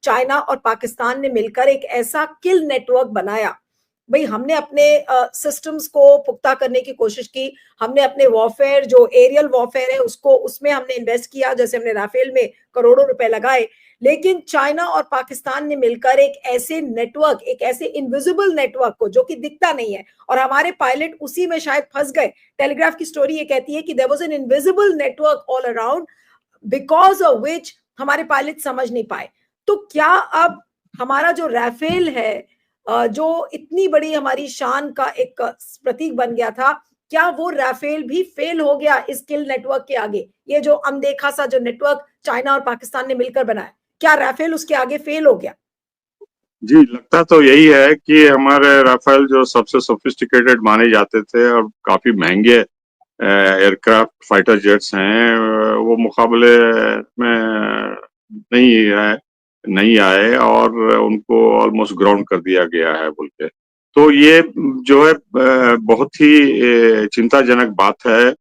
China और पाकिस्तान ने मिलकर एक ऐसा किल नेटवर्क बनाया। भाई हमने अपने सिस्टम्स को पुख्ता करने की कोशिश की, हमने अपने वॉरफेयर जो एरियल वॉरफेयर है उसको उसमें हमने इन्वेस्ट किया, जैसे हमने राफेल में करोड़ों रुपए लगाए, लेकिन चाइना और पाकिस्तान ने मिलकर एक ऐसे नेटवर्क, एक ऐसे इनविजिबल नेटवर्क को जो कि दिखता नहीं है, और हमारे पायलट उसी में शायद फंस गए। टेलीग्राफ की स्टोरी ये कहती है कि there was an invisible network all around because of which हमारे पायलट समझ नहीं पाए। तो क्या अब हमारा जो राफेल है, जो इतनी बड़ी हमारी शान का एक प्रतीक बन गया था, क्या वो राफेल भी फेल हो गया इस किल नेटवर्क के आगे? ये जो अनदेखा सा जो नेटवर्क चाइना और पाकिस्तान ने मिलकर बनाया, क्या राफेल उसके आगे फेल हो गया? जी, लगता तो यही है कि हमारे राफेल जो सबसे सोफिस्टिकेटेड माने जाते थे और काफी महंगे एयरक्राफ्ट फाइटर जेट्स हैं, वो मुकाबले में नहीं आए और उनको ऑलमोस्ट ग्राउंड कर दिया गया है बोल के। तो ये जो है बहुत ही चिंताजनक बात है